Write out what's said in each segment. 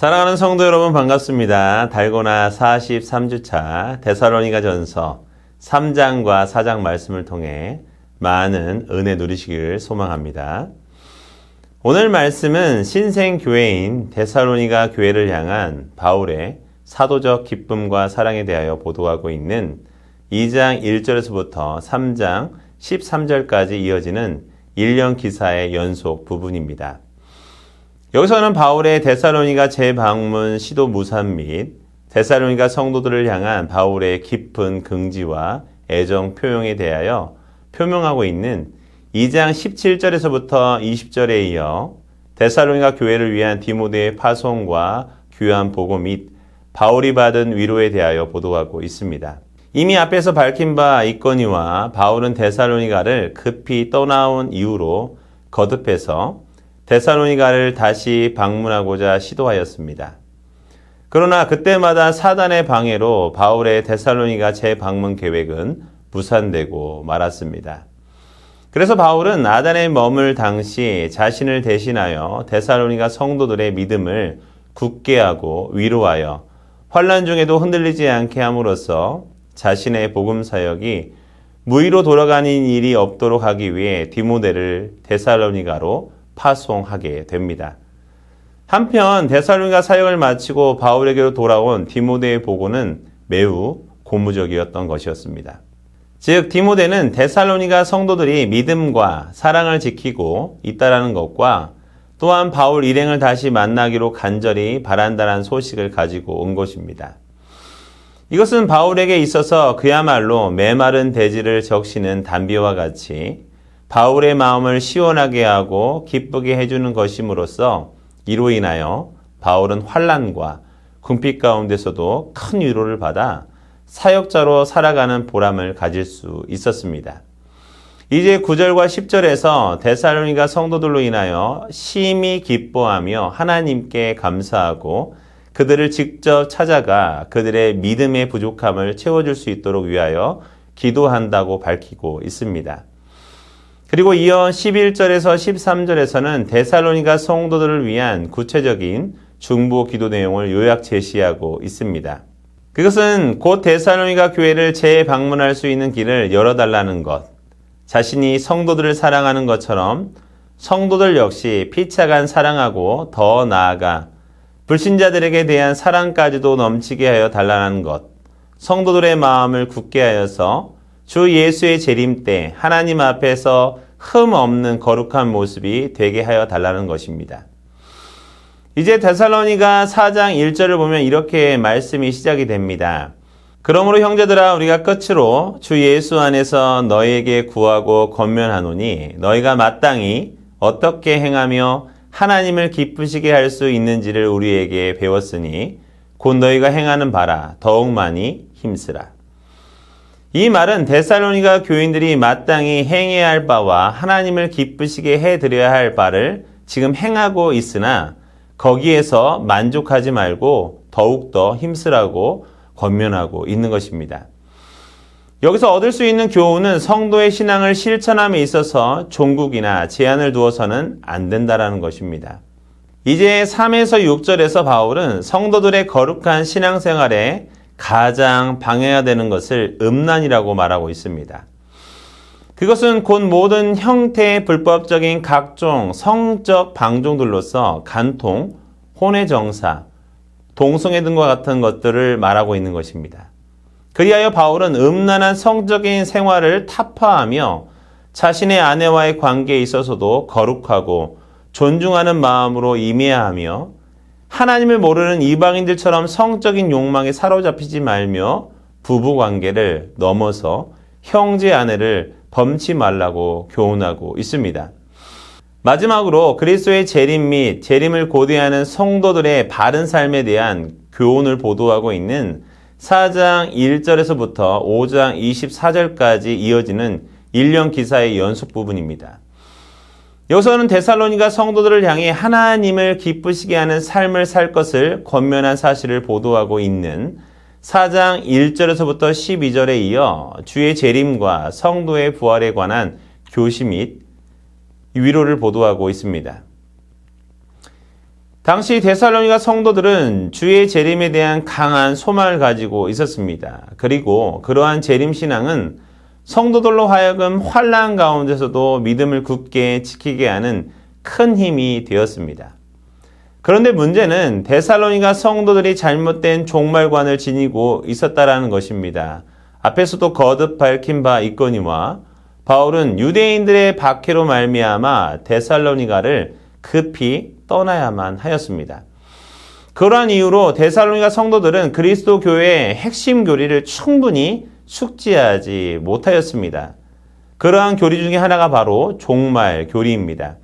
사랑하는 성도 여러분 반갑습니다. 달고나 43주차 데살로니가전서 3장과 4장 말씀을 통해 많은 은혜 누리시기를 소망합니다. 오늘 말씀은 신생교회인 데살로니가 교회를 향한 바울의 사도적 기쁨과 사랑에 대하여 보도하고 있는 2장 1절에서부터 3장 13절까지 이어지는 1년 기사의 연속 부분입니다. 여기서는 바울의 데살로니가 재방문 시도 무산 및 데살로니가 성도들을 향한 바울의 깊은 긍지와 애정 표명에 대하여 표명하고 있는 2장 17절에서부터 20절에 이어 데살로니가 교회를 위한 디모데의 파송과 귀한 보고 및 바울이 받은 위로에 대하여 보도하고 있습니다. 이미 앞에서 밝힌 바 있거니와 바울은 데살로니가를 급히 떠나온 이후로 거듭해서 데살로니가를 다시 방문하고자 시도하였습니다. 그러나 그때마다 사단의 방해로 바울의 데살로니가 재방문 계획은 무산되고 말았습니다. 그래서 바울은 아덴에 머물 당시 자신을 대신하여 데살로니가 성도들의 믿음을 굳게 하고 위로하여 환난 중에도 흔들리지 않게 함으로써 자신의 복음 사역이 무의로 돌아가는 일이 없도록 하기 위해 디모데를 데살로니가로 파송하게 됩니다. 한편 데살로니가 사역을 마치고 바울에게로 돌아온 디모데의 보고는 매우 고무적이었던 것이었습니다. 즉 디모데는 데살로니가 성도들이 믿음과 사랑을 지키고 있다라는 것과 또한 바울 일행을 다시 만나기로 간절히 바란다는 소식을 가지고 온 것입니다. 이것은 바울에게 있어서 그야말로 메마른 대지를 적시는 담비와 같이 바울의 마음을 시원하게 하고 기쁘게 해주는 것임으로써 이로 인하여 바울은 환난과 궁핍 가운데서도 큰 위로를 받아 사역자로 살아가는 보람을 가질 수 있었습니다. 이제 9절과 10절에서 데살로니가 성도들로 인하여 심히 기뻐하며 하나님께 감사하고 그들을 직접 찾아가 그들의 믿음의 부족함을 채워줄 수 있도록 위하여 기도한다고 밝히고 있습니다. 그리고 이어 11절에서 13절에서는 데살로니가 성도들을 위한 구체적인 중보 기도 내용을 요약 제시하고 있습니다. 그것은 곧 데살로니가 교회를 재방문할 수 있는 길을 열어달라는 것, 자신이 성도들을 사랑하는 것처럼 성도들 역시 피차간 사랑하고 더 나아가 불신자들에게 대한 사랑까지도 넘치게 하여 달라는 것, 성도들의 마음을 굳게 하여서 주 예수의 재림 때 하나님 앞에서 흠 없는 거룩한 모습이 되게 하여 달라는 것입니다. 이제 데살로니가 4장 1절을 보면 이렇게 말씀이 시작이 됩니다. 그러므로 형제들아 우리가 끝으로 주 예수 안에서 너희에게 구하고 권면하노니 너희가 마땅히 어떻게 행하며 하나님을 기쁘시게 할 수 있는지를 우리에게 배웠으니 곧 너희가 행하는 바라 더욱 많이 힘쓰라. 이 말은 데살로니가 교인들이 마땅히 행해야 할 바와 하나님을 기쁘시게 해드려야 할 바를 지금 행하고 있으나 거기에서 만족하지 말고 더욱더 힘쓰라고 권면하고 있는 것입니다. 여기서 얻을 수 있는 교훈은 성도의 신앙을 실천함에 있어서 종국이나 제한을 두어서는 안 된다는 것입니다. 이제 3에서 6절에서 바울은 성도들의 거룩한 신앙생활에 가장 방해가 되는 것을 음란이라고 말하고 있습니다. 그것은 곧 모든 형태의 불법적인 각종 성적 방종들로서 간통, 혼외정사, 동성애 등과 같은 것들을 말하고 있는 것입니다. 그리하여 바울은 음란한 성적인 생활을 타파하며 자신의 아내와의 관계에 있어서도 거룩하고 존중하는 마음으로 임해야 하며 하나님을 모르는 이방인들처럼 성적인 욕망에 사로잡히지 말며 부부관계를 넘어서 형제 아내를 범치 말라고 교훈하고 있습니다. 마지막으로 그리스도의 재림 및 재림을 고대하는 성도들의 바른 삶에 대한 교훈을 보도하고 있는 4장 1절에서부터 5장 24절까지 이어지는 1년 기사의 연속 부분입니다. 여기서는 데살로니가 성도들을 향해 하나님을 기쁘시게 하는 삶을 살 것을 권면한 사실을 보도하고 있는 4장 1절에서부터 12절에 이어 주의 재림과 성도의 부활에 관한 교시 및 위로를 보도하고 있습니다. 당시 데살로니가 성도들은 주의 재림에 대한 강한 소망을 가지고 있었습니다. 그리고 그러한 재림 신앙은 성도들로 하여금 환난 가운데서도 믿음을 굳게 지키게 하는 큰 힘이 되었습니다. 그런데 문제는 데살로니가 성도들이 잘못된 종말관을 지니고 있었다라는 것입니다. 앞에서도 거듭 밝힌 바 있거니와 바울은 유대인들의 박해로 말미암아 데살로니가를 급히 떠나야만 하였습니다. 그러한 이유로 데살로니가 성도들은 그리스도 교회의 핵심 교리를 충분히 숙지하지 못하였습니다. 그러한 교리 중에 하나가 바로 종말 교리입니다.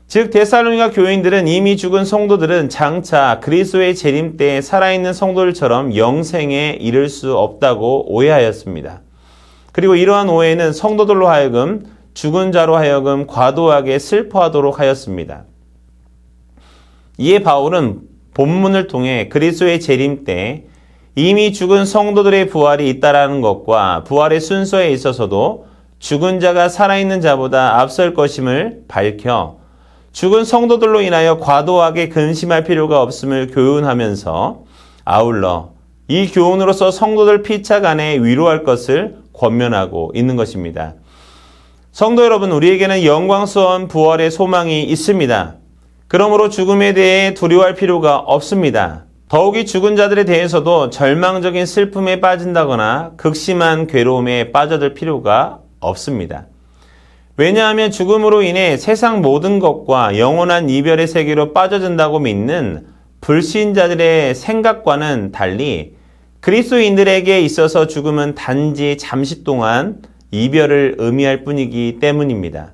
즉 데살로니가 교인들은 이미 죽은 성도들은 장차 그리스도의 재림 때에 살아있는 성도들처럼 영생에 이를 수 없다고 오해하였습니다. 그리고 이러한 오해는 성도들로 하여금 죽은 자로 하여금 과도하게 슬퍼하도록 하였습니다. 이에 바울은 본문을 통해 그리스도의 재림 때 이미 죽은 성도들의 부활이 있다라는 것과 부활의 순서에 있어서도 죽은 자가 살아있는 자보다 앞설 것임을 밝혀 죽은 성도들로 인하여 과도하게 근심할 필요가 없음을 교훈하면서 아울러 이 교훈으로서 성도들 피차 간에 위로할 것을 권면하고 있는 것입니다. 성도 여러분, 우리에게는 영광스러운 부활의 소망이 있습니다. 그러므로 죽음에 대해 두려워할 필요가 없습니다. 더욱이 죽은 자들에 대해서도 절망적인 슬픔에 빠진다거나 극심한 괴로움에 빠져들 필요가 없습니다. 왜냐하면 죽음으로 인해 세상 모든 것과 영원한 이별의 세계로 빠져든다고 믿는 불신자들의 생각과는 달리 그리스도인들에게 있어서 죽음은 단지 잠시 동안 이별을 의미할 뿐이기 때문입니다.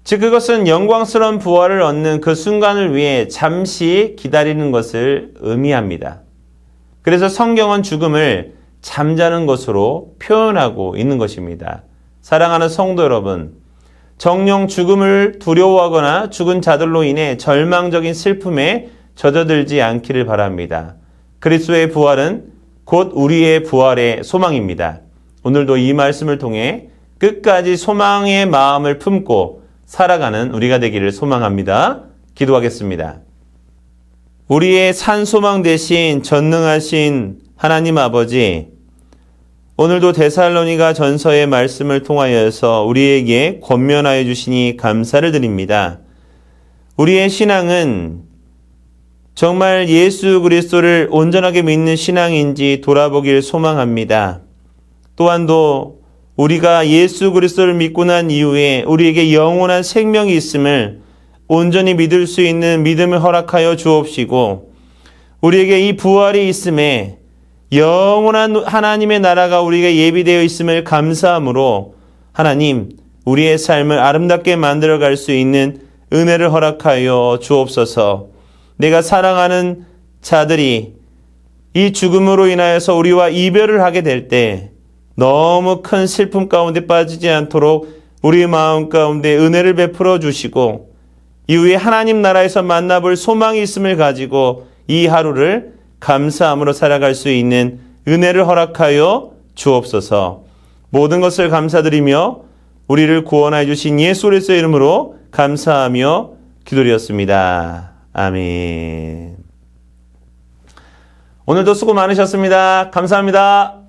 즉 그것은 영광스러운 부활을 얻는 그 순간을 위해 잠시 기다리는 것을 의미합니다. 그래서 성경은 죽음을 잠자는 것으로 표현하고 있는 것입니다. 사랑하는 성도 여러분, 정녕 죽음을 두려워하거나 죽은 자들로 인해 절망적인 슬픔에 젖어들지 않기를 바랍니다. 그리스도의 부활은 곧 우리의 부활의 소망입니다. 오늘도 이 말씀을 통해 끝까지 소망의 마음을 품고 살아가는 우리가 되기를 소망합니다. 기도하겠습니다. 우리의 산소망 되신 전능하신 하나님 아버지, 오늘도 데살로니가 전서의 말씀을 통하여서 우리에게 권면하여 주시니 감사를 드립니다. 우리의 신앙은 정말 예수 그리스도를 온전하게 믿는 신앙인지 돌아보길 소망합니다. 또한도 우리가 예수 그리스도를 믿고 난 이후에 우리에게 영원한 생명이 있음을 온전히 믿을 수 있는 믿음을 허락하여 주옵시고, 우리에게 이 부활이 있음에 영원한 하나님의 나라가 우리에게 예비되어 있음을 감사함으로 하나님, 우리의 삶을 아름답게 만들어갈 수 있는 은혜를 허락하여 주옵소서. 내가 사랑하는 자들이 이 죽음으로 인하여서 우리와 이별을 하게 될 때 너무 큰 슬픔 가운데 빠지지 않도록 우리 마음 가운데 은혜를 베풀어 주시고, 이후에 하나님 나라에서 만나볼 소망이 있음을 가지고 이 하루를 감사함으로 살아갈 수 있는 은혜를 허락하여 주옵소서. 모든 것을 감사드리며 우리를 구원하여 주신 예수 그리스도의 이름으로 감사하며 기도드렸습니다. 아멘. 오늘도 수고 많으셨습니다. 감사합니다.